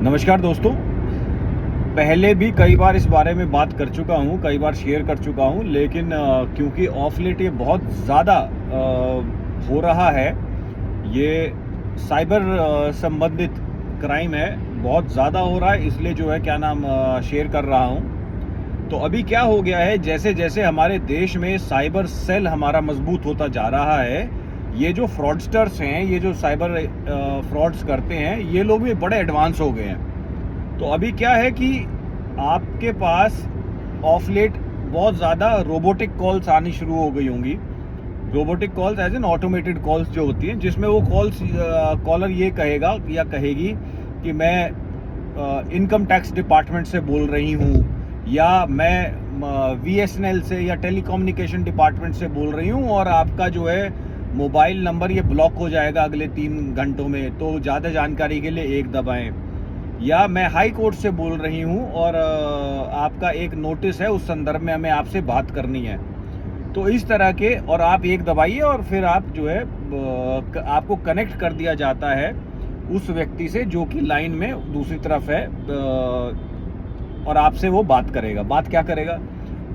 नमस्कार दोस्तों। पहले भी कई बार इस बारे में बात कर चुका हूँ, कई बार शेयर कर चुका हूँ, लेकिन क्योंकि ऑफ लेट ये बहुत ज़्यादा हो रहा है, ये साइबर संबंधित क्राइम है, बहुत ज़्यादा हो रहा है, इसलिए जो है क्या नाम शेयर कर रहा हूँ। तो अभी क्या हो गया है, जैसे जैसे हमारे देश में साइबर सेल हमारा मजबूत होता जा रहा है, ये जो फ्रॉडस्टर्स हैं, ये जो साइबर फ्रॉड्स करते हैं, ये लोग भी बड़े एडवांस हो गए हैं। तो अभी क्या है कि आपके पास ऑफ लेट बहुत ज़्यादा रोबोटिक कॉल्स आनी शुरू हो गई होंगी। Robotic calls as an automated calls जो होती हैं, जिसमें वो कॉलर ये कहेगा या कहेगी कि मैं इनकम टैक्स डिपार्टमेंट से बोल रही हूँ, या मैं VSNL से या टेलीकम्युनिकेशन डिपार्टमेंट से बोल रही हूँ, और आपका जो है मोबाइल नंबर ये ब्लॉक हो जाएगा अगले 3 घंटों में, तो ज़्यादा जानकारी के लिए 1 दबाएं। या मैं हाई कोर्ट से बोल रही हूँ और आपका एक नोटिस है, उस संदर्भ में हमें आपसे बात करनी है। तो इस तरह के, और आप 1 दबाइए और फिर आप जो है आपको कनेक्ट कर दिया जाता है उस व्यक्ति से जो कि लाइन में दूसरी तरफ है, और आपसे वो बात करेगा। बात क्या करेगा?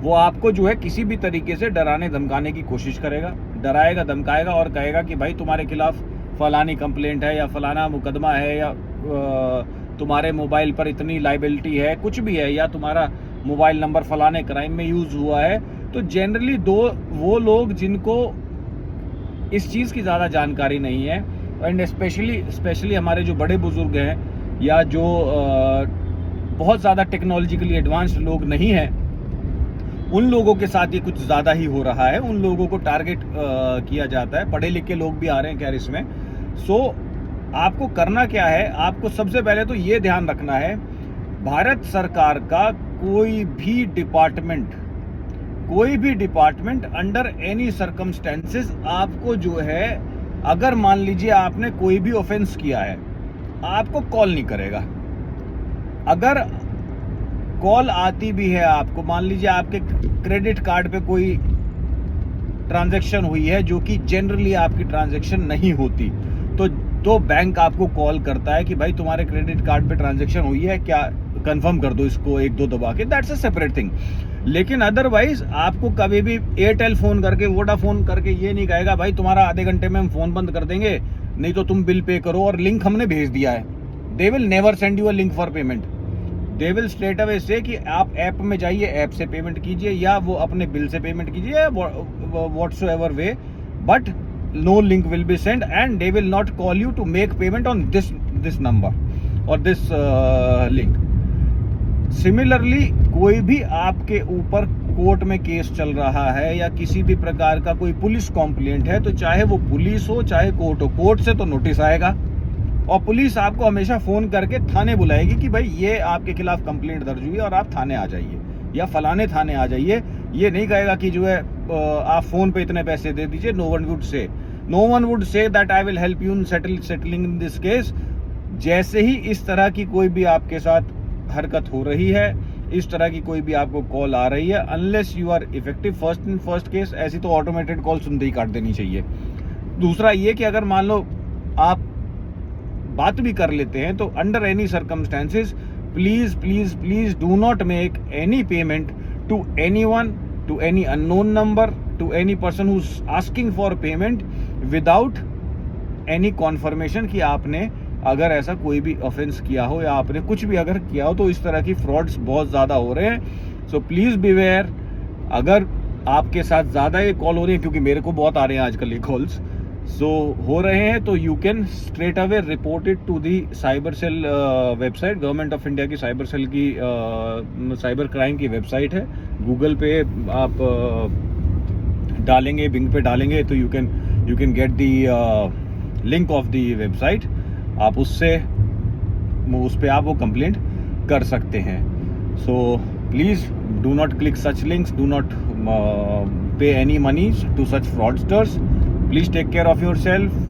वो आपको जो है किसी भी तरीके से डराने धमकाने की कोशिश करेगा, डराएगा धमकाएगा और कहेगा कि भाई तुम्हारे खिलाफ फलानी कंप्लेंट है, या फलाना मुकदमा है, या तुम्हारे मोबाइल पर इतनी लाइबिलिटी है, कुछ भी है, या तुम्हारा मोबाइल नंबर फलाने क्राइम में यूज़ हुआ है। तो जनरली वो लोग जिनको इस चीज़ की ज़्यादा जानकारी नहीं है, एंड स्पेशली हमारे जो बड़े बुजुर्ग हैं, या जो बहुत ज़्यादा टेक्नोलॉजिकली एडवांस्ड लोग नहीं हैं, उन लोगों के साथ ये कुछ ज़्यादा ही हो रहा है। उन लोगों को टारगेट किया जाता है। पढ़े लिखे लोग भी आ रहे हैं खैर इसमें। सो आपको करना क्या है? आपको सबसे पहले तो ये ध्यान रखना है, भारत सरकार का कोई भी डिपार्टमेंट अंडर एनी सर्कमस्टेंसेस आपको जो है, अगर मान लीजिए आपने कोई भी ऑफेंस किया है, आपको कॉल नहीं करेगा। अगर कॉल आती भी है आपको, मान लीजिए आपके क्रेडिट कार्ड पे कोई ट्रांजैक्शन हुई है जो कि जनरली आपकी ट्रांजैक्शन नहीं होती, तो बैंक आपको कॉल करता है कि भाई तुम्हारे क्रेडिट कार्ड पे ट्रांजैक्शन हुई है क्या, कंफर्म कर दो इसको 1-2 दबा के। That's a separate thing. लेकिन अदरवाइज आपको कभी भी एयरटेल फोन करके, वोडाफोन करके ये नहीं कहेगा भाई तुम्हारा आधे घंटे में हम फोन बंद कर देंगे, नहीं तो तुम बिल पे करो और लिंक हमने भेज दिया है। They will never send you a link for payment. They will straight away से कि आप ऐप में जाइए, ऐप से पेमेंट कीजिए, या वो अपने बिल से पेमेंट कीजिए, whatsoever way, but no link will be send and they will not call you to make payment on this number और दिस लिंक। सिमिलरली कोई भी आपके ऊपर कोर्ट में केस चल रहा है, या किसी भी प्रकार का कोई पुलिस कंप्लेंट है, तो चाहे वो पुलिस हो चाहे कोर्ट हो, कोर्ट से तो नोटिस आएगा और पुलिस आपको हमेशा फ़ोन करके थाने बुलाएगी कि भाई ये आपके खिलाफ कंप्लेंट दर्ज हुई है और आप थाने आ जाइए, या फलाने थाने आ जाइए। ये नहीं कहेगा कि जो है आप फ़ोन पे इतने पैसे दे दीजिए। No one would say that I will help you in settling in this case. जैसे ही इस तरह की कोई भी आपके साथ हरकत हो रही है, इस तरह की कोई भी आपको कॉल आ रही है, unless you are effective first case, ऐसी तो ऑटोमेटेड कॉल सुनते ही काट देनी चाहिए। दूसरा ये कि अगर मान लो आप बात भी कर लेते हैं, तो under any circumstances please do not make any payment to anyone, to any unknown number, to any person who is asking for payment without any confirmation कि आपने अगर ऐसा कोई भी ऑफेंस किया हो, या आपने कुछ भी अगर किया हो। तो इस तरह की फ्रॉड्स बहुत ज़्यादा हो रहे हैं। So please beware. अगर आपके साथ ज़्यादा ये कॉल हो रही है, क्योंकि मेरे को बहुत आ रहे हैं आजकल ये कॉल्स हो रहे हैं, तो you can straight away report it to the cyber cell website. Government of India की साइबर सेल की साइबर क्राइम की वेबसाइट है। गूगल पे आप डालेंगे, बिंग पे डालेंगे, तो you can get the link of the website. आप उस पे आप वो कंप्लेंट कर सकते हैं। So please do not click such links, do not pay any money to such fraudsters. Please take care of yourself.